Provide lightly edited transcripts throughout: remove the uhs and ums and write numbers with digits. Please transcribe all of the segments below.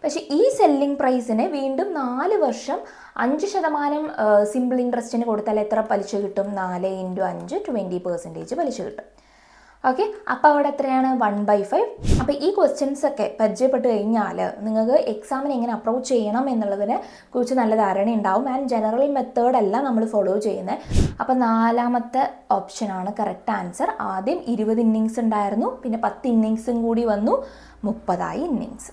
പക്ഷേ ഈ സെല്ലിംഗ് പ്രൈസിനെ വീണ്ടും 4 വർഷം 5% സിമ്പിൾ ഇൻട്രസ്റ്റിന് കൊടുത്താൽ എത്ര പലിശ കിട്ടും? 4 × 5 20% പലിശ കിട്ടും. ഓക്കെ, അപ്പോൾ അവിടെ എത്രയാണ്? 1/5. അപ്പോൾ ഈ ക്വസ്റ്റ്യൻസ് ഒക്കെ പരിചയപ്പെട്ട് കഴിഞ്ഞാൽ നിങ്ങൾക്ക് എക്സാമിന് എങ്ങനെ അപ്രോച്ച് ചെയ്യണം എന്നുള്ളതിനെ കുറിച്ച് നല്ല ധാരണ ഉണ്ടാവും. ആൻഡ് ജനറൽ മെത്തേഡ് അല്ല നമ്മൾ ഫോളോ ചെയ്യുന്നത്. അപ്പോൾ 4ാമത്തെ ഓപ്ഷനാണ് കറക്റ്റ് ആൻസർ. ആദ്യം 20 ഇന്നിങ്സ് ഉണ്ടായിരുന്നു, പിന്നെ 10 ഇന്നിങ്സും കൂടി വന്നു, 30 innings.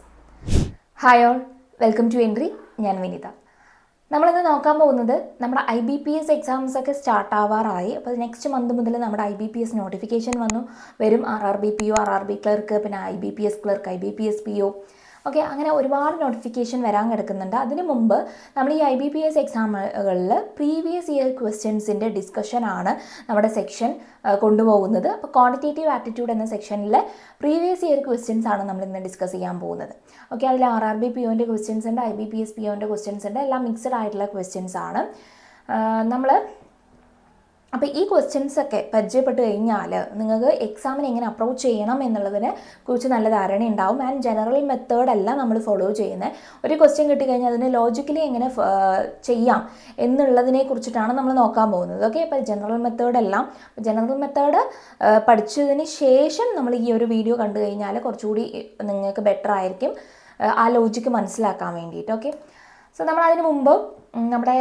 Hi all, welcome to Entri. ഞാൻ വിനിത. നമ്മളിന്ന് നോക്കാൻ പോകുന്നത് നമ്മുടെ IBPS എക്സാംസ് ഒക്കെ സ്റ്റാർട്ട് ആവാറായി. അപ്പോൾ നെക്സ്റ്റ് മന്ത് മുതൽ നമ്മുടെ IBPS നോട്ടിഫിക്കേഷൻ വരും. RRB PO, RRB ക്ലർക്ക്, പിന്നെ IBPS clerk, IBPS PO. Okay, അങ്ങനെ ഒരുപാട് നോട്ടിഫിക്കേഷൻ വരാൻ കിടക്കുന്നുണ്ട്. അതിനു മുമ്പ് നമ്മൾ ഈ IBPS എക്സാമുകളിൽ പ്രീവിയസ് ഇയർ ക്വസ്റ്റ്യൻസിൻ്റെ ഡിസ്കഷനാണ് നമ്മുടെ സെക്ഷൻ കൊണ്ടുപോകുന്നത്. അപ്പോൾ ക്വാണ്ടിറ്റേറ്റീവ് ആപ്റ്റിറ്റ്യൂഡ് എന്ന സെക്ഷനിലെ പ്രീവിയസ് ഇയർ ക്വസ്റ്റ്യൻസ് ആണ് നമ്മൾ ഇന്ന് ഡിസ്കസ് ചെയ്യാൻ പോകുന്നത്. ഓക്കെ, അതിൽ RRB POൻ്റെ ക്വസ്റ്റ്യൻസ് ഉണ്ട്, IBPS POൻ്റെ ക്വസ്റ്റ്യൻസ് ഉണ്ട്, എല്ലാം മിക്സഡ് ആയിട്ടുള്ള ക്വസ്റ്റ്യൻസ് ആണ് നമ്മൾ. അപ്പോൾ ഈ ക്വസ്റ്റ്യൻസ് ഒക്കെ പരിചയപ്പെട്ട് കഴിഞ്ഞാൽ നിങ്ങൾക്ക് എക്സാമിന് എങ്ങനെ അപ്രോച്ച് ചെയ്യണം എന്നുള്ളതിനെ കുറിച്ച് നല്ല ധാരണ ഉണ്ടാവും. ആൻഡ് ജനറൽ മെത്തേഡ് അല്ല നമ്മൾ ഫോളോ ചെയ്യുന്നത്. ഒരു ക്വസ്റ്റ്യൻ കിട്ടിക്കഴിഞ്ഞാൽ അതിനെ ലോജിക്കലി എങ്ങനെ ചെയ്യാം എന്നുള്ളതിനെ കുറിച്ചിട്ടാണ് നമ്മൾ നോക്കാൻ പോകുന്നത്. ഓക്കെ, അപ്പോൾ ജനറൽ മെത്തേഡ് പഠിച്ചതിന് ശേഷം നമ്മൾ ഈ ഒരു വീഡിയോ കണ്ടു കഴിഞ്ഞാൽ കുറച്ചുകൂടി നിങ്ങൾക്ക് ബെറ്റർ ആയിരിക്കും ആ ലോജിക്ക് മനസ്സിലാക്കാൻ വേണ്ടിയിട്ട്. ഓക്കെ, സോ നമ്മൾ അതിന് മുമ്പ് നമ്മുടെ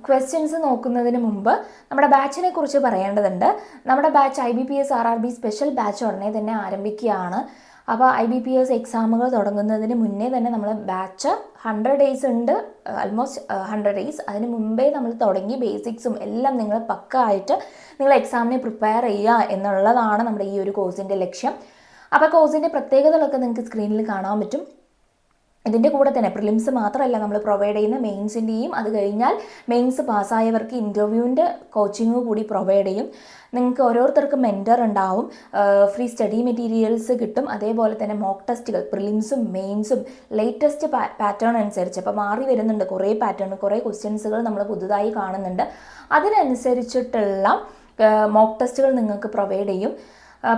ക്വസ്റ്റ്യൻസ് നോക്കുന്നതിന് മുമ്പ് നമ്മുടെ ബാച്ചിനെ കുറിച്ച് പറയേണ്ടതുണ്ട്. നമ്മുടെ batch IBPS RRB special batch ഉടനെ തന്നെ ആരംഭിക്കുകയാണ്. അപ്പോൾ IBPS എക്സാമുകൾ തുടങ്ങുന്നതിന് മുന്നേ തന്നെ നമ്മൾ ബാച്ച് 100 ഡേയ്സ് ഉണ്ട്, ആൾമോസ്റ്റ് 100 ഡേയ്സ്. അതിന് മുമ്പേ നമ്മൾ തുടങ്ങി ബേസിക്സും എല്ലാം നിങ്ങൾ പക്കായിട്ട് നിങ്ങൾ എക്സാമിനെ പ്രിപ്പയർ ചെയ്യുക എന്നുള്ളതാണ് നമ്മുടെ ഈ ഒരു കോഴ്സിൻ്റെ ലക്ഷ്യം. അപ്പോൾ കോഴ്സിൻ്റെ പ്രത്യേകതകളൊക്കെ നിങ്ങൾക്ക് സ്ക്രീനിൽ കാണാൻ പറ്റും. ഇതിൻ്റെ കൂടെ തന്നെ പ്രിലിംസ് മാത്രമല്ല നമ്മൾ പ്രൊവൈഡ് ചെയ്യുന്ന മെയിൻസിൻ്റെയും, അത് കഴിഞ്ഞാൽ മെയിൻസ് പാസ്സായവർക്ക് ഇൻ്റർവ്യൂവിൻ്റെ കോച്ചിങ് കൂടി പ്രൊവൈഡ് ചെയ്യും. നിങ്ങൾക്ക് ഓരോരുത്തർക്കും മെൻറ്റർ ഉണ്ടാവും, ഫ്രീ സ്റ്റഡി മെറ്റീരിയൽസ് കിട്ടും. അതേപോലെ തന്നെ മോക്ക് ടെസ്റ്റുകൾ, പ്രിലിംസും മെയിൻസും ലേറ്റസ്റ്റ് പാറ്റേൺ അനുസരിച്ച് ഇപ്പോൾ മാറി വരുന്നുണ്ട്. കുറേ പാറ്റേൺ, കുറേ ക്വസ്റ്റ്യൻസുകൾ നമ്മൾ പുതുതായി കാണുന്നുണ്ട്. അതിനനുസരിച്ചിട്ടുള്ള മോക്ക് ടെസ്റ്റുകൾ നിങ്ങൾക്ക് പ്രൊവൈഡ് ചെയ്യും.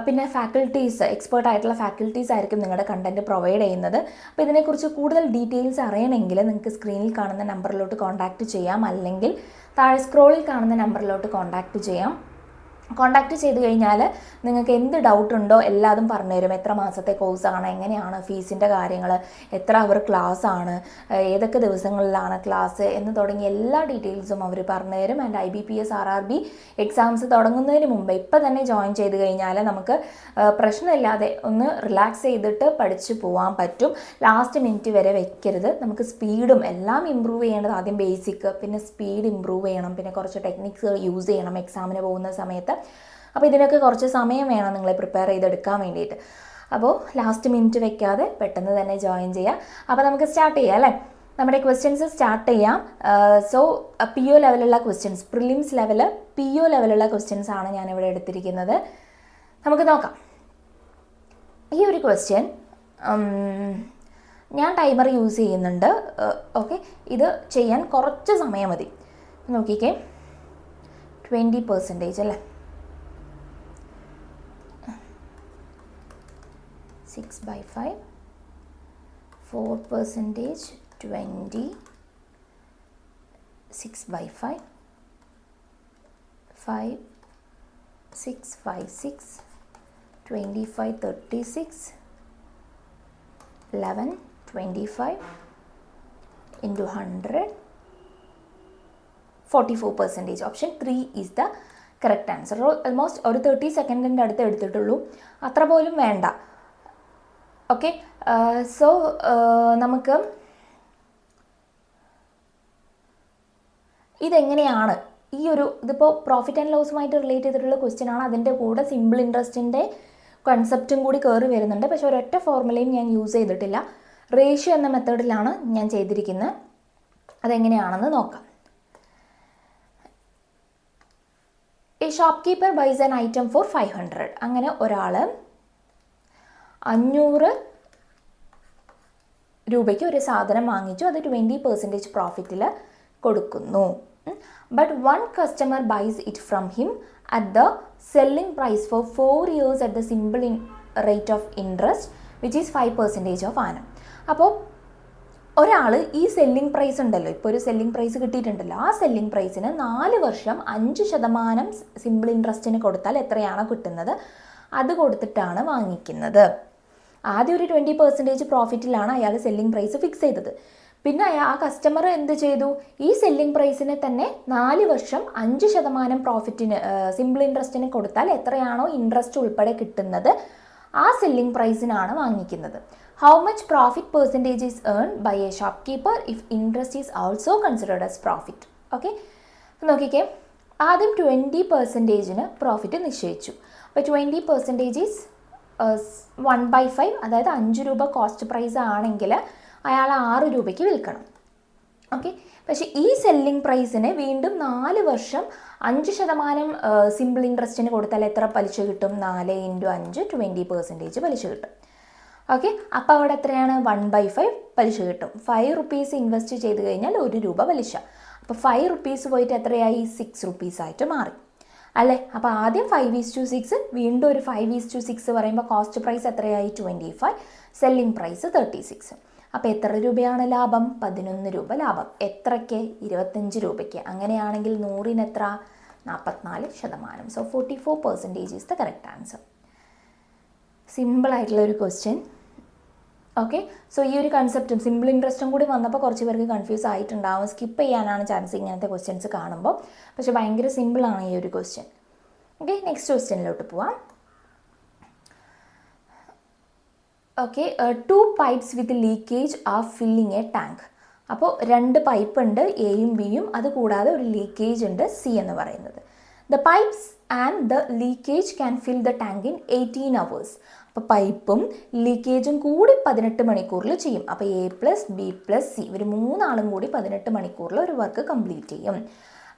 പിന്നെ ഫാക്കൽറ്റീസ്, എക്സ്പേർട്ട് ആയിട്ടുള്ള ഫാക്കൽറ്റീസ് ആയിരിക്കും നിങ്ങളുടെ കണ്ടൻറ്റ് പ്രൊവൈഡ് ചെയ്യുന്നത്. അപ്പോൾ ഇതിനെക്കുറിച്ച് കൂടുതൽ ഡീറ്റെയിൽസ് അറിയണമെങ്കിൽ നിങ്ങൾക്ക് സ്ക്രീനിൽ കാണുന്ന നമ്പറിലോട്ട് കോൺടാക്റ്റ് ചെയ്യാം, അല്ലെങ്കിൽ താഴെ സ്ക്രോളിൽ കാണുന്ന നമ്പറിലോട്ട് കോൺടാക്റ്റ് ചെയ്യാം. കോൺടാക്റ്റ് ചെയ്ത് കഴിഞ്ഞാൽ നിങ്ങൾക്ക് എന്ത് ഡൗട്ട് ഉണ്ടോ എല്ലാതും പറഞ്ഞുതരും. എത്ര മാസത്തെ കോഴ്സാണ്, എങ്ങനെയാണ് ഫീസിൻ്റെ കാര്യങ്ങൾ, എത്ര അവർ ക്ലാസ് ആണ്, ഏതൊക്കെ ദിവസങ്ങളിലാണ് ക്ലാസ് എന്ന് തുടങ്ങിയ എല്ലാ ഡീറ്റെയിൽസും അവർ പറഞ്ഞുതരും. ആൻഡ് IBPS RRB എക്സാംസ് തുടങ്ങുന്നതിന് മുമ്പ് ഇപ്പം തന്നെ ജോയിൻ ചെയ്ത് കഴിഞ്ഞാൽ നമുക്ക് പ്രശ്നമില്ലാതെ ഒന്ന് റിലാക്സ് ചെയ്തിട്ട് പഠിച്ചു പോകാൻ പറ്റും. ലാസ്റ്റ് മിനിറ്റ് വരെ വെക്കരുത്. നമുക്ക് സ്പീഡും എല്ലാം ഇമ്പ്രൂവ് ചെയ്യേണ്ടത്. ആദ്യം ബേസിക്, പിന്നെ സ്പീഡ് ഇമ്പ്രൂവ് ചെയ്യണം, പിന്നെ കുറച്ച് ടെക്നിക്സുകൾ യൂസ് ചെയ്യണം എക്സാമിന് പോകുന്ന സമയത്ത്. അപ്പോൾ ഇതിനൊക്കെ കുറച്ച് സമയം വേണം നിങ്ങളെ പ്രിപ്പയർ ചെയ്തെടുക്കാൻ വേണ്ടിയിട്ട്. അപ്പോൾ ലാസ്റ്റ് മിനിറ്റ് വെക്കാതെ പെട്ടെന്ന് തന്നെ ജോയിൻ ചെയ്യുക. അപ്പോൾ നമുക്ക് സ്റ്റാർട്ട് ചെയ്യാം അല്ലേ? നമ്മുടെ ക്വസ്റ്റ്യൻസ് സ്റ്റാർട്ട് ചെയ്യാം. സോ PO ലെവലുള്ള ക്വസ്റ്റ്യൻസ്, പ്രിലിംസ് ലെവല്, PO ലെവലുള്ള ക്വസ്റ്റ്യൻസ് ആണ് ഞാനിവിടെ എടുത്തിരിക്കുന്നത്. നമുക്ക് നോക്കാം. ഈ ഒരു ക്വസ്റ്റ്യൻ ഞാൻ ടൈമർ യൂസ് ചെയ്യുന്നുണ്ട്. ഓക്കെ, ഇത് ചെയ്യാൻ കുറച്ച് സമയം മതി. നോക്കിക്കേ, 20% അല്ലേ? 6/5, 4%, 20, 6/5, 5, 6, 5, 6, 25, 36, 11, 25 into 100, 44%. Option 3 is the correct answer. Almost ഒരു 30 സെക്കൻഡിൻ്റെ അടുത്ത് എടുത്തിട്ടുള്ളൂ, അത്ര പോലും വേണ്ട. ഓക്കെ, സോ നമുക്ക് ഇതെങ്ങനെയാണ് ഇതിപ്പോൾ പ്രോഫിറ്റ് ആൻഡ് ലോസുമായിട്ട് റിലേറ്റ് ചെയ്തിട്ടുള്ള ക്വസ്റ്റ്യൻ ആണ്. അതിൻ്റെ കൂടെ സിമ്പിൾ ഇൻട്രസ്റ്റിൻ്റെ കൺസെപ്റ്റും കൂടി കയറി വരുന്നുണ്ട്. പക്ഷേ ഒരൊറ്റ ഫോർമുലയും ഞാൻ യൂസ് ചെയ്തിട്ടില്ല. റേഷ്യോ എന്ന മെത്തേഡിലാണ് ഞാൻ ചെയ്തിരിക്കുന്നത്. അതെങ്ങനെയാണെന്ന് നോക്കാം. A shopkeeper buys an item for 500. അങ്ങനെ ഒരാൾ 500 രൂപയ്ക്ക് ഒരു സാധനം വാങ്ങിച്ചു, അത് 20% പ്രോഫിറ്റിൽ കൊടുക്കുന്നു. But one customer buys it from him at the selling price for 4 years at the rate of interest which is 5% of annum. അപ്പോൾ ഒരാൾ ഈ സെല്ലിംഗ് പ്രൈസ് ഉണ്ടല്ലോ, ഇപ്പോൾ ഒരു സെല്ലിംഗ് പ്രൈസ് കിട്ടിയിട്ടുണ്ടല്ലോ, ആ സെല്ലിംഗ് പ്രൈസിന് 4 വർഷം 5% സിമ്പിൾ ഇൻട്രസ്റ്റിന് കൊടുത്താൽ എത്രയാണോ കിട്ടുന്നത് അത് കൊടുത്തിട്ടാണ് വാങ്ങിക്കുന്നത്. ആദ്യം ഒരു 20% പ്രോഫിറ്റിലാണ് അയാൾ സെല്ലിംഗ് പ്രൈസ് ഫിക്സ് ചെയ്തത്. പിന്നെ ആ കസ്റ്റമർ എന്ത് ചെയ്തു, ഈ സെല്ലിംഗ് പ്രൈസിന് തന്നെ 4 വർഷം 5% പ്രോഫിറ്റിന് സിമ്പിൾ ഇൻട്രസ്റ്റിന് കൊടുത്താൽ എത്രയാണോ ഇൻട്രസ്റ്റ് ഉൾപ്പെടെ കിട്ടുന്നത് ആ സെല്ലിംഗ് പ്രൈസിനാണ് വാങ്ങിക്കുന്നത്. How much profit percentage is earn by a shopkeeper if interest is also considered as profit. Okay, നോക്കിക്കേ, ആദ്യം 20%-ന് പ്രോഫിറ്റ് നിശ്ചയിച്ചു. അപ്പോൾ 20% ഈസ് 1/5, അതായത് 5 രൂപ കോസ്റ്റ് പ്രൈസ് ആണെങ്കിൽ അയാൾ 6 രൂപയ്ക്ക് വിൽക്കണം. ഓക്കെ, പക്ഷേ ഈ സെല്ലിംഗ് പ്രൈസിന് വീണ്ടും 4 വർഷം 5% സിമ്പിൾ ഇൻട്രസ്റ്റിന് കൊടുത്താൽ എത്ര പലിശ കിട്ടും? 4 × 5 20% പലിശ കിട്ടും. ഓക്കെ, അപ്പോൾ അവിടെ എത്രയാണ്? 1/5 പലിശ കിട്ടും. 5 റുപ്പീസ് ഇൻവെസ്റ്റ് ചെയ്ത് കഴിഞ്ഞാൽ 1 രൂപ പലിശ. അപ്പോൾ 5 റുപ്പീസ് പോയിട്ട് എത്രയായി? 6 റുപ്പീസ് ആയിട്ട് മാറി അല്ലേ? അപ്പോൾ ആദ്യം 5:6, വീണ്ടും ഒരു 5:6 പറയുമ്പോൾ കോസ്റ്റ് പ്രൈസ് എത്രയായി? 25, സെല്ലിംഗ് പ്രൈസ് 36. അപ്പോൾ എത്ര രൂപയാണ് ലാഭം? 11 രൂപ ലാഭം. എത്രയ്ക്ക്? 25 രൂപയ്ക്ക്. അങ്ങനെയാണെങ്കിൽ 100-ന് എത്ര? 44%. So 44% is the correct answer. സിമ്പിളായിട്ടുള്ള ഒരു ക്വസ്റ്റ്യൻ. ഓക്കെ, സോ ഈ ഒരു കൺസെപ്റ്റും സിമ്പിൾ ഇൻട്രസ്റ്റും കൂടി വന്നപ്പോൾ കുറച്ച് പേർക്ക് കൺഫ്യൂസ് ആയിട്ടുണ്ടാവും. സ്കിപ്പ് ചെയ്യാനാണ് ചാൻസ് ഇങ്ങനത്തെ ക്വസ്റ്റ്യൻസ് കാണുമ്പോൾ. പക്ഷേ ഭയങ്കര സിമ്പിളാണ് ഈ ഒരു ക്വസ്റ്റ്യൻ. ഓക്കെ, നെക്സ്റ്റ് ക്വസ്റ്റ്യനിലോട്ട് പോവാം. Okay, 2 pipes with leakage are filling a tank. അപ്പോൾ 2 പൈപ്പ് ഉണ്ട്, എയും ബിയും. അതുകൂടാതെ ഒരു ലീക്കേജ് ഉണ്ട്, സി എന്ന് പറയുന്നത്. The pipes and the leakage can fill the tank in 18 hours. അപ്പോൾ പൈപ്പും ലീക്കേജും കൂടി 18 മണിക്കൂറിൽ ചെയ്യും. അപ്പോൾ A+B+C ഇവർ 3 ആളും കൂടി 18 മണിക്കൂറിൽ ഒരു വർക്ക് കംപ്ലീറ്റ് ചെയ്യും.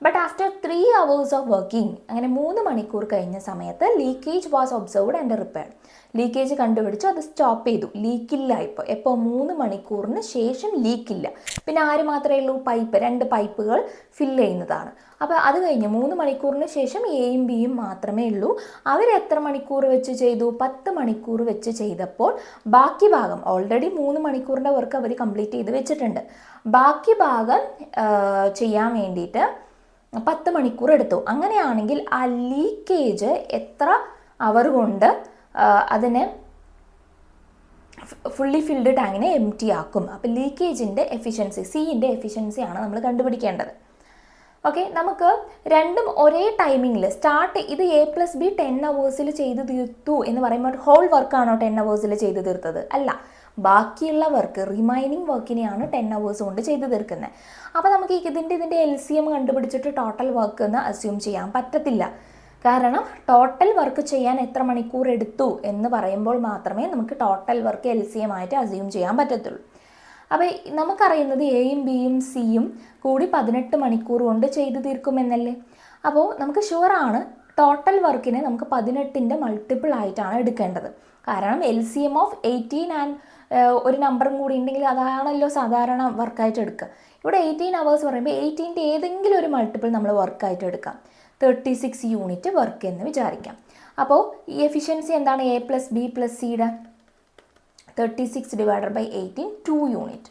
But after 3 hours of working, അങ്ങനെ 3 മണിക്കൂർ കഴിഞ്ഞ സമയത്ത് leakage was observed and repaired. Leakage കണ്ടുപിടിച്ചു, അത് സ്റ്റോപ്പ് ചെയ്തു. ലീക്കില്ല. ഇപ്പോൾ 3 മണിക്കൂറിന് ശേഷം ലീക്കില്ല. പിന്നെ ആര് മാത്രമേ ഉള്ളൂ? പൈപ്പ്. 2 പൈപ്പുകൾ ഫില്ല് ചെയ്യുന്നതാണ്. അപ്പോൾ അത് കഴിഞ്ഞ് 3 മണിക്കൂറിന് ശേഷം എയും ബിയും മാത്രമേ ഉള്ളൂ. അവർ എത്ര മണിക്കൂർ വെച്ച് ചെയ്തു? 10 മണിക്കൂർ വെച്ച് ചെയ്തപ്പോൾ ബാക്കി ഭാഗം, ഓൾറെഡി 3 മണിക്കൂറിൻ്റെ വർക്ക് അവർ കംപ്ലീറ്റ് ചെയ്ത് വെച്ചിട്ടുണ്ട്. ബാക്കി ഭാഗം ചെയ്യാൻ വേണ്ടിയിട്ട് 10 മണിക്കൂർ എടുത്തു. അങ്ങനെയാണെങ്കിൽ ആ ലീക്കേജ് എത്ര അവർ കൊണ്ട് അതിനെ ഫുള്ളി ഫിൽഡ് ടാങ്കിനെ എം ടി ആക്കും? അപ്പോൾ ലീക്കേജിൻ്റെ എഫിഷ്യൻസി, സിൻ്റെ എഫിഷ്യൻസിയാണ് നമ്മൾ കണ്ടുപിടിക്കേണ്ടത്. ഓക്കെ, നമുക്ക് രണ്ടും ഒരേ ടൈമിങ്ങിൽ സ്റ്റാർട്ട്. ഇത് A+B 10 hours ചെയ്ത് തീർത്തു എന്ന് പറയുമ്പോൾ ഹോൾ വർക്കാണോ 10 hours ചെയ്ത് തീർത്തത്? അല്ല, ബാക്കിയുള്ള വർക്ക്, റിമൈനിങ് വർക്കിനെയാണ് 10 hours കൊണ്ട് ചെയ്ത് തീർക്കുന്നത്. അപ്പോൾ നമുക്ക് ഇതിൻ്റെ LCM കണ്ടുപിടിച്ചിട്ട് ടോട്ടൽ വർക്ക് എന്ന് അസ്യൂം ചെയ്യാൻ പറ്റത്തില്ല. കാരണം ടോട്ടൽ വർക്ക് ചെയ്യാൻ എത്ര മണിക്കൂർ എടുത്തു എന്ന് പറയുമ്പോൾ മാത്രമേ നമുക്ക് ടോട്ടൽ വർക്ക് LCM ആയിട്ട് അസ്യൂം ചെയ്യാൻ പറ്റത്തുള്ളൂ. അപ്പോൾ നമുക്കറിയുന്നത് എയും ബിയും സിയും കൂടി 18 മണിക്കൂർ കൊണ്ട് ചെയ്തു തീർക്കുമെന്നല്ലേ. അപ്പോൾ നമുക്ക് ഷുവറാണ് ടോട്ടൽ വർക്കിനെ നമുക്ക് 18ൻ്റെ മൾട്ടിപ്പിൾ ആയിട്ടാണ് എടുക്കേണ്ടത്. കാരണം LCM ഓഫ് 18 ആൻഡ് ഒരു നമ്പറും കൂടി ഉണ്ടെങ്കിൽ അതാണല്ലോ സാധാരണ വർക്കായിട്ട് എടുക്കുക. ഇവിടെ 18 hours പറയുമ്പോൾ 18ൻ്റെ ഏതെങ്കിലും ഒരു മൾട്ടിപ്പിൾ നമ്മൾ വർക്കായിട്ട് എടുക്കാം. 36 യൂണിറ്റ് വർക്ക് എന്ന് വിചാരിക്കാം. അപ്പോൾ ഈ എഫിഷ്യൻസി എന്താണ്? A+B+Cയുടെ 36 / 18 2 യൂണിറ്റ്.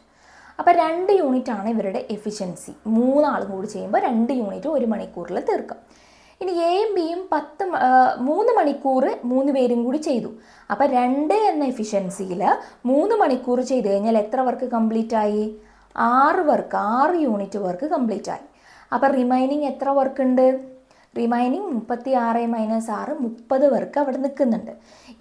അപ്പോൾ 2 യൂണിറ്റാണ് ഇവരുടെ എഫിഷ്യൻസി. 3 ആളും കൂടി ചെയ്യുമ്പോൾ 2 യൂണിറ്റ് 1 മണിക്കൂറിൽ തീർക്കും. ഇനി എയും ബിയും 3 മണിക്കൂർ 3 പേരും കൂടി ചെയ്തു. അപ്പോൾ 2 എന്ന എഫിഷ്യൻസിയിൽ 3 മണിക്കൂർ ചെയ്ത് കഴിഞ്ഞാൽ എത്ര വർക്ക് കംപ്ലീറ്റ് ആയി? 6 യൂണിറ്റ് വർക്ക് കംപ്ലീറ്റ് ആയി. അപ്പോൾ റിമൈനിങ് എത്ര വർക്ക് ഉണ്ട്? റിമൈനിങ് 36 - 6 30 വർക്ക് അവിടെ നിൽക്കുന്നുണ്ട്.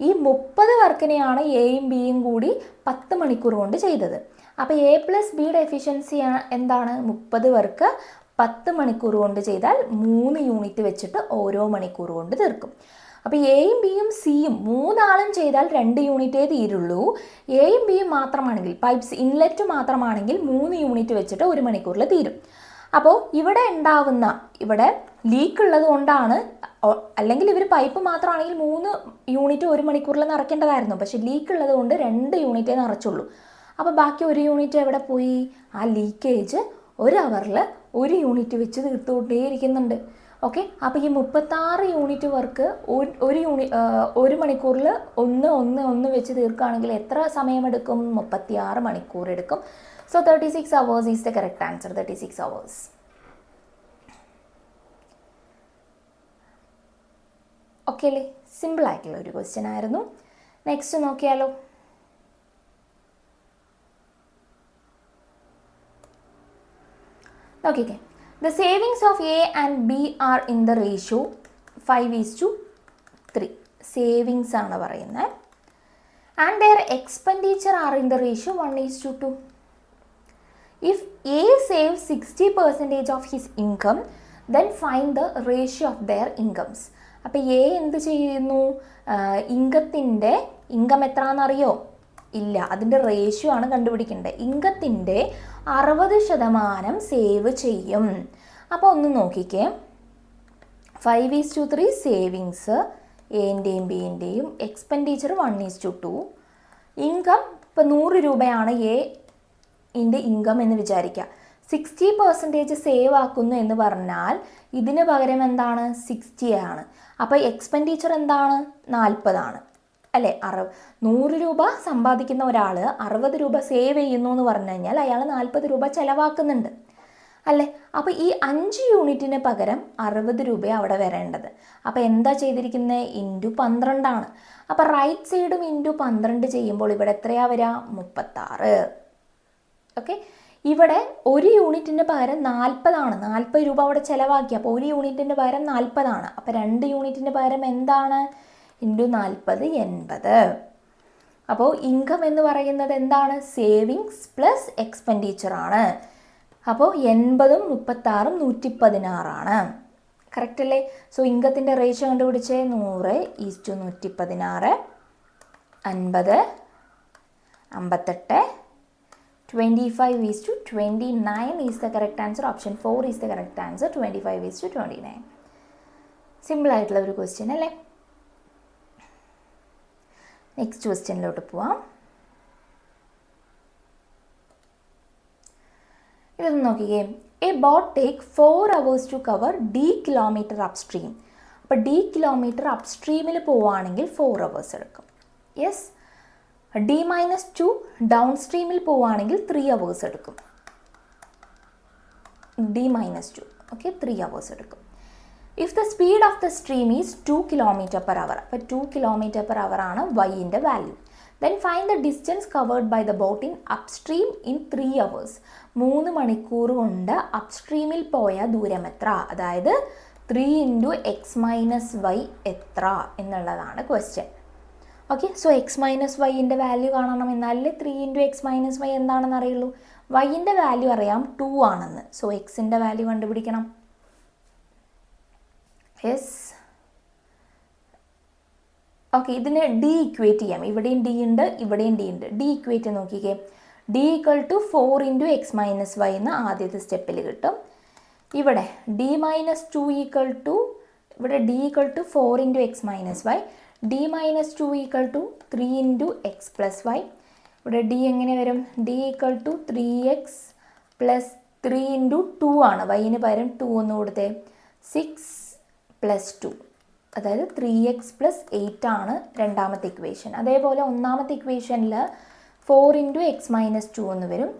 ഈ 30 വർക്കിനെയാണ് എയും ബിയും കൂടി 10 മണിക്കൂർ കൊണ്ട് ചെയ്തത്. അപ്പോൾ A+Bയുടെ എഫിഷ്യൻസി എന്താണ്? 30 വർക്ക് 10 മണിക്കൂർ കൊണ്ട് ചെയ്താൽ 3 യൂണിറ്റ് വെച്ചിട്ട് ഓരോ മണിക്കൂർ കൊണ്ട് തീർക്കും. അപ്പോൾ എയും ബിയും സിയും 3 ആളും ചെയ്താൽ 2 യൂണിറ്റേ തീരുള്ളൂ. എയും ബിയും മാത്രമാണെങ്കിൽ, പൈപ്പ്സ് ഇൻലെറ്റ് മാത്രമാണെങ്കിൽ 3 യൂണിറ്റ് വെച്ചിട്ട് 1 മണിക്കൂറിൽ തീരും. അപ്പോൾ ഇവിടെ ലീക്ക് ഉള്ളത് കൊണ്ടാണ്, അല്ലെങ്കിൽ ഇവർ പൈപ്പ് മാത്രമാണെങ്കിൽ 3 യൂണിറ്റ് 1 മണിക്കൂറിൽ നിറയ്ക്കേണ്ടതായിരുന്നു. പക്ഷേ ലീക്ക് ഉള്ളത് കൊണ്ട് 2 യൂണിറ്റേ നിറച്ചുള്ളൂ. അപ്പോൾ ബാക്കി 1 യൂണിറ്റ് എവിടെ പോയി? ആ ലീക്കേജ് 1 അവറിൽ 1 യൂണിറ്റ് വെച്ച് തീർത്തുകൊണ്ടേയിരിക്കുന്നുണ്ട്. ഓക്കെ, അപ്പോൾ ഈ 36 യൂണിറ്റ് വർക്ക് ഒരു മണിക്കൂറിൽ ഒന്ന് വെച്ച് തീർക്കുകയാണെങ്കിൽ എത്ര സമയമെടുക്കും? 36 മണിക്കൂർ എടുക്കും. So 36 hours is the correct answer. 36 hours. Okay അല്ലേ? സിമ്പിൾ ആയിട്ടുള്ള ഒരു ക്വസ്റ്റ്യൻ ആയിരുന്നു. നെക്സ്റ്റ് നോക്കിയാലോ. നോക്കിക്കേ, the savings of A and B are in the ratio 5:3. Savings ആണ് പറയുന്നത്. And their expenditure are in the ratio 1:2. If A saves 60% of his income, then find the ratio of their incomes. അപ്പോൾ A എന്ത് ചെയ്യുന്നു? Income എത്രയാണെന്നറിയോ? ഇല്ല, അതിൻ്റെ ratio ആണ് കണ്ടുപിടിക്കേണ്ടത്. ഇൻകത്തിൻ്റെ 60% save ചെയ്യും. അപ്പോൾ ഒന്ന് നോക്കിക്കേ, 5:3 സേവിങ്സ് എൻ്റെയും ബിൻ്റെയും, എക്സ്പെൻഡിച്ചർ 1:2. ഇൻകം ഇപ്പോൾ 100 രൂപയാണ് എൻ്റെ ഇൻകം എന്ന് വിചാരിക്കുക. 60% സേവ് ആക്കുന്നു എന്ന് പറഞ്ഞാൽ ഇതിന് പകരം എന്താണ്? 60 ആണ്. അപ്പോൾ എക്സ്പെൻഡിച്ചർ എന്താണ്? 40 ആണ് അല്ലേ? 100 രൂപ സമ്പാദിക്കുന്ന ഒരാൾ 60 രൂപ സേവ് ചെയ്യുന്നു എന്ന് പറഞ്ഞു കഴിഞ്ഞാൽ അയാൾ 40 രൂപ ചിലവാക്കുന്നുണ്ട് അല്ലേ? അപ്പോൾ ഈ 5 യൂണിറ്റിന് പകരം 60 രൂപയാണ് അവിടെ വരേണ്ടത്. അപ്പോൾ എന്താ ചെയ്തിരിക്കുന്നത്? ഇൻറ്റു 12 ആണ്. അപ്പോൾ റൈറ്റ് സൈഡും ഇൻറ്റു 12 ചെയ്യുമ്പോൾ ഇവിടെ എത്രയാണ് വരിക? 36. ഓക്കെ, ഇവിടെ ഒരു യൂണിറ്റിന് പകരം 40 ആണ്. 40 രൂപ അവിടെ ചിലവാക്കി. അപ്പോൾ ഒരു യൂണിറ്റിന് പകരം 40 ആണ്. അപ്പോൾ 2 യൂണിറ്റിന് പകരം എന്താണ്? ഇൻറ്റു 40, 80. അപ്പോൾ ഇൻകം എന്ന് പറയുന്നത് എന്താണ്? സേവിങ്സ് പ്ലസ് എക്സ്പെൻഡിച്ചർ ആണ്. അപ്പോൾ 80ഉം 36ഉം 116 ആണ്. കറക്റ്റ് അല്ലേ? സോ ഇൻകത്തിൻ്റെ റേഷ്യോ കണ്ടുപിടിച്ചേ. 100:116, 50, 58, 25:29 is the correct answer. Option 4 is the correct answer. 25:29. Simple ആയിട്ടുള്ള ഒരു ക്വസ്റ്റ്യൻ അല്ലേ? നെക്സ്റ്റ് ക്വസ്റ്റ്യനിലോട്ട് പോവാം. ഇതൊന്ന് നോക്കിക്കേ. A boat take 4 hours to cover D kilometre upstream. അപ്പോൾ D കിലോമീറ്റർ അപ്സ്ട്രീമിൽ പോവുകയാണെങ്കിൽ 4 hours എടുക്കും. യെസ്. D-2 ഡൗൺ സ്ട്രീമിൽ പോവുകയാണെങ്കിൽ 3 hours എടുക്കും. D-2 ഓക്കെ, 3 hours എടുക്കും. If the speed of the stream is 2 km/h, അപ്പോൾ 2 km/h ആണ് വൈൻ്റെ value. Then find the distance covered by the boat in upstream in 3 hours. 3 മണിക്കൂർ കൊണ്ട് അപ്സ്ട്രീമിൽ പോയ ദൂരം എത്ര? അതായത് 3 × x - y എത്ര എന്നുള്ളതാണ് ക്വസ്റ്റ്യൻ. ഓക്കെ, സോ x - yൻ്റെ വാല്യൂ കാണണം. എന്നാലേ 3 × x - y എന്താണെന്ന് അറിയുള്ളൂ. വൈൻ്റെ വാല്യൂ അറിയാം 2 ആണെന്ന്. സോ എക്സിൻ്റെ വാല്യൂ കണ്ടുപിടിക്കണം. യെസ്. ഓക്കെ, ഇതിന് ഡി ഇക്വേറ്റ് ചെയ്യാം. ഇവിടെയും ഡി ഉണ്ട്, ഇവിടെയും ഡി ഉണ്ട്. ഡി ഇക്വേറ്റ് നോക്കിക്കേ. D = 4 × x - y എന്ന് ആദ്യത്തെ സ്റ്റെപ്പിൽ കിട്ടും. ഇവിടെ D-2 ഇവിടെ D = 4 × x - y. D-2 = 3 × x + y. ഇവിടെ D എങ്ങനെ വരും? D = 3x + 3 × 2 ആണ്. വൈന് പകരം 2 ഒന്ന് കൊടുത്തേ. 6 + 2, അതായത് 3x + 8 ആണ് രണ്ടാമത്തെ ഇക്വേഷൻ. അതേപോലെ ഒന്നാമത്തെ ഇക്വേഷനിൽ 4 × x - 2 എന്ന് വരും.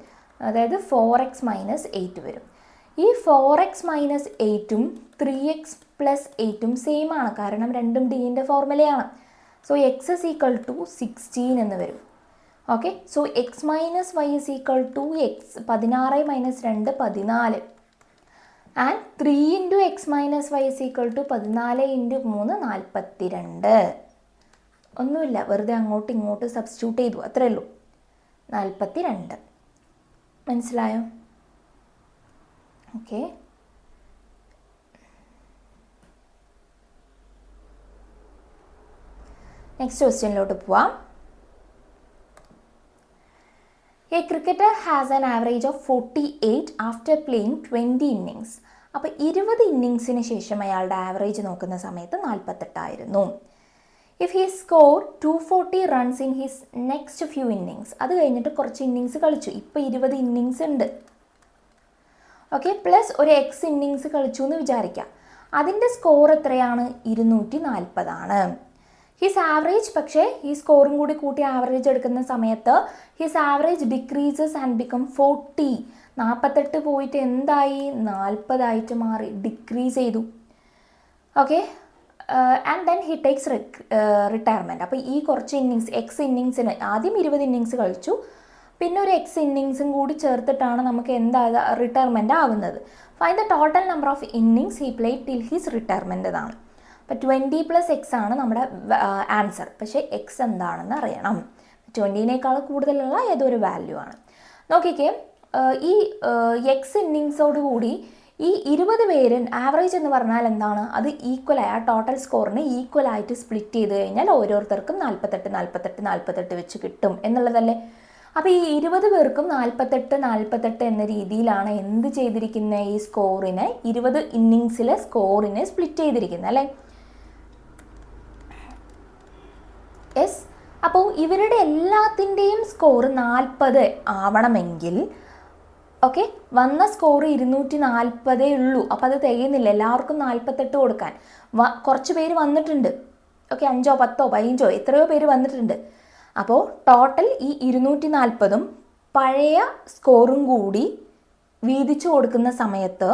അതായത് 4x - 8 വരും. ഈ 4x - 8ഉം 3x + 8ഉം സെയിം ആണ്. കാരണം രണ്ടും ഡിൻ്റെ ഫോർമുലയാണ്. സോ x = 16 എന്ന് വരും. Okay, so x - y = x 16 - 2 14. And 3 × x - y = 14 × 3 42. ഒന്നുമില്ല, വെറുതെ അങ്ങോട്ടും ഇങ്ങോട്ടും സബ്സ്റ്റിറ്റ്യൂട്ട് ചെയ്തു, അത്രേ ഉള്ളൂ. 42. മനസ്സിലായോ? ഓക്കെ, നെക്സ്റ്റ് ക്വസ്റ്റ്യനിലോട്ട് പോവാം. A cricketer has an average of 48 after playing 20 innings. അപ്പോൾ 20 ഇന്നിങ്സിന് ശേഷം അയാളുടെ ആവറേജ് നോക്കുന്ന സമയത്ത് 48 ആയിരുന്നു. If he score 240 runs in his next few innings. അത് കഴിഞ്ഞിട്ട് കുറച്ച് ഇന്നിങ്സ് കളിച്ചു. ഇപ്പോൾ 20 ഇന്നിങ്സ് ഉണ്ട്. ഓക്കെ, പ്ലസ് ഒരു എക്സ് ഇന്നിങ്സ് കളിച്ചു എന്ന് വിചാരിക്കാം. അതിൻ്റെ സ്കോർ എത്രയാണ്? 240 ഹിസ് ആവറേജ്, പക്ഷേ ഈ സ്കോറും കൂടി കൂട്ടി ആവറേജ് എടുക്കുന്ന സമയത്ത് his average decreases and become 40. 48 പോയിട്ട് എന്തായി? 40 മാറി, ഡിക്രീസ് ചെയ്തു. Okay, and then he takes retirement. അപ്പോൾ ഈ കുറച്ച് ഇന്നിങ്സ്, എക്സ് ഇന്നിങ്സിന് ആദ്യം 20 ഇന്നിങ്സ് കളിച്ചു, പിന്നെ ഒരു എക്സ് ഇന്നിങ്സും കൂടി ചേർത്തിട്ടാണ് നമുക്ക് എന്താ റിട്ടയർമെൻ്റ് ആവുന്നത്. Find the total number of innings he played till his retirement എന്നാണ്. അപ്പോൾ 20 + X ആണ് നമ്മുടെ ആൻസർ. പക്ഷേ എക്സ് എന്താണെന്ന് അറിയണം. 20നേക്കാൾ കൂടുതലുള്ള ഏതൊരു വാല്യൂ ആണ്. നോക്കിക്കേ, ഈ എക്സ് ഇന്നിങ്സോട് കൂടി ഈ 20 പേര് ആവറേജ് എന്ന് പറഞ്ഞാൽ എന്താണ്? അത് ഈക്വലായി, ആ ടോട്ടൽ സ്കോറിന് ഈക്വലായിട്ട് സ്പ്ലിറ്റ് ചെയ്ത് കഴിഞ്ഞാൽ ഓരോരുത്തർക്കും 48 48 48 വെച്ച് കിട്ടും എന്നുള്ളതല്ലേ. അപ്പോൾ ഈ 20 പേർക്കും 48 48 എന്ന രീതിയിലാണ് എന്ത് ചെയ്തിരിക്കുന്നത്? ഈ സ്കോറിനെ 20 ഇന്നിങ്സിലെ സ്കോറിനെ സ്പ്ലിറ്റ് ചെയ്തിരിക്കുന്നത് അല്ലേ. യെസ്. അപ്പോൾ ഇവരുടെ എല്ലാത്തിൻ്റെയും സ്കോർ 40 ആവണമെങ്കിൽ, ഓക്കെ, വന്ന സ്കോർ 240 ഉള്ളൂ. അപ്പോൾ അത് തികയുന്നില്ല, എല്ലാവർക്കും 48 കൊടുക്കാൻ. കുറച്ച് പേര് വന്നിട്ടുണ്ട്, ഓക്കെ, 5 10 15 എത്രയോ പേര് വന്നിട്ടുണ്ട്. അപ്പോൾ ടോട്ടൽ ഈ 240 പഴയ സ്കോറും കൂടി വീതിച്ചു കൊടുക്കുന്ന സമയത്ത്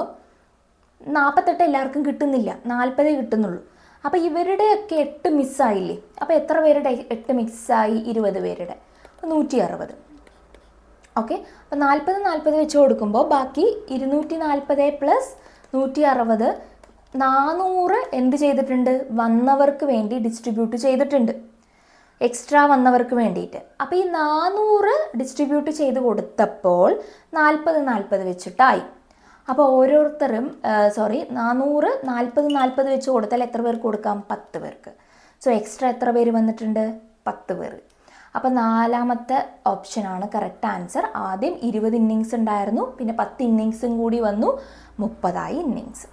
48 എല്ലാവർക്കും കിട്ടുന്നില്ല, 40 കിട്ടുന്നുള്ളൂ. അപ്പോൾ ഇവരുടെയൊക്കെ 8 മിസ്സായില്ലേ. അപ്പോൾ എത്ര പേരുടെ 8 മിസ്സായി? 20 പേരുടെ, 160. ഓക്കെ, അപ്പോൾ 40 40 വെച്ച് കൊടുക്കുമ്പോൾ ബാക്കി 240 + 160 400 എന്ത് ചെയ്തിട്ടുണ്ട്? വന്നവർക്ക് വേണ്ടി ഡിസ്ട്രിബ്യൂട്ട് ചെയ്തിട്ടുണ്ട്, എക്സ്ട്രാ വന്നവർക്ക് വേണ്ടിയിട്ട്. അപ്പോൾ ഈ 400 ഡിസ്ട്രിബ്യൂട്ട് ചെയ്ത് കൊടുത്തപ്പോൾ 40 40 വെച്ചിട്ടായി. അപ്പോൾ ഓരോരുത്തരും 400 40 40 വെച്ച് കൊടുത്താൽ എത്ര പേർക്ക് കൊടുക്കാം? 10 പേർക്ക്. സോ എക്സ്ട്രാ എത്ര പേര് വന്നിട്ടുണ്ട്? 10 പേർ. അപ്പോൾ നാലാമത്തെ ഓപ്ഷനാണ് കറക്റ്റ് ആൻസർ. ആദ്യം 20 ഇന്നിങ്സ് ഉണ്ടായിരുന്നു, പിന്നെ 10 ഇന്നിങ്സും കൂടി വന്നു, 30 ഇന്നിങ്സ്.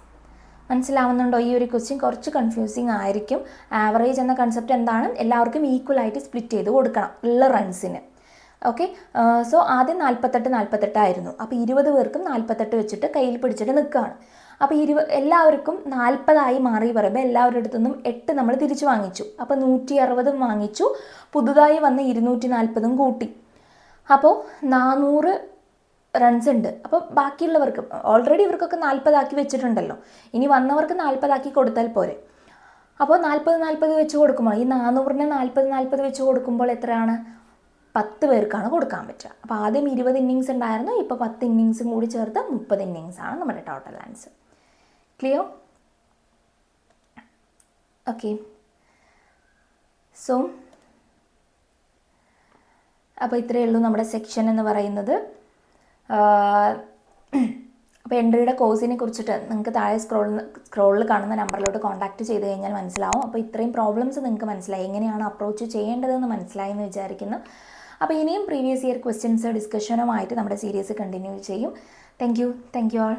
മനസ്സിലാവുന്നുണ്ടോ? ഈ ഒരു ക്വസ്റ്റ്യൻ കുറച്ച് കൺഫ്യൂസിങ് ആയിരിക്കും. ആവറേജ് എന്ന കൺസെപ്റ്റ് എന്താണ്? എല്ലാവർക്കും ഈക്വലായിട്ട് സ്പ്ലിറ്റ് ചെയ്ത് കൊടുക്കണം ഉള്ള റൺസിന്. ഓക്കെ, സോ ആദ്യം 48 48 ആയിരുന്നു. അപ്പോൾ 20 പേർക്കും 48 വെച്ചിട്ട് കയ്യിൽ പിടിച്ചിട്ട് നിൽക്കുകയാണ്. അപ്പോൾ എല്ലാവർക്കും 40 മാറി പറയുമ്പോൾ എല്ലാവരുടെ അടുത്തു നിന്നും 8 നമ്മൾ തിരിച്ചു വാങ്ങിച്ചു. അപ്പോൾ 160 വാങ്ങിച്ചു, പുതുതായി വന്ന 240 കൂട്ടി. അപ്പോൾ 400 റൺസ് ഉണ്ട്. അപ്പോൾ ബാക്കിയുള്ളവർക്ക് ഓൾറെഡി ഇവർക്കൊക്കെ 40 വെച്ചിട്ടുണ്ടല്ലോ, ഇനി വന്നവർക്ക് 40 കൊടുത്താൽ പോരെ. അപ്പോൾ 40 40 വെച്ച് കൊടുക്കുമ്പോൾ ഈ 400നെ 40 40 വെച്ച് കൊടുക്കുമ്പോൾ എത്രയാണ്? 10 പേർക്കാണ് കൊടുക്കാൻ പറ്റുക. അപ്പോൾ ആദ്യം 20 ഇന്നിങ്സ് ഉണ്ടായിരുന്നു, ഇപ്പോൾ 10 ഇന്നിങ്സും കൂടി ചേർത്ത് 30 ഇന്നിങ്സ് ആണ് നമ്മുടെ total answer. Clear? Okay, so അപ്പോൾ ഇത്രയേ ഉള്ളൂ നമ്മുടെ സെക്ഷൻ എന്ന് പറയുന്നത്. അപ്പോൾ എൻട്രിയുടെ കോഴ്സിനെ കുറിച്ചിട്ട് നിങ്ങൾക്ക് താഴെ സ്ക്രോളിൽ കാണുന്ന നമ്പറിലോട്ട് കോൺടാക്റ്റ് ചെയ്ത് കഴിഞ്ഞാൽ മനസ്സിലാവും. അപ്പോൾ ഇത്രയും പ്രോബ്ലംസ് നിങ്ങൾക്ക് മനസ്സിലായി, എങ്ങനെയാണ് അപ്രോച്ച് ചെയ്യേണ്ടതെന്ന് മനസ്സിലായി എന്ന് വിചാരിക്കുന്നു. അപ്പോൾ ഇനിയും പ്രീവിയസ് ഇയർ ക്വസ്റ്റ്യൻസ് ഡിസ്കഷനുമായിട്ട് നമ്മുടെ സീരീസ് കണ്ടിന്യൂ ചെയ്യും. Thank you all.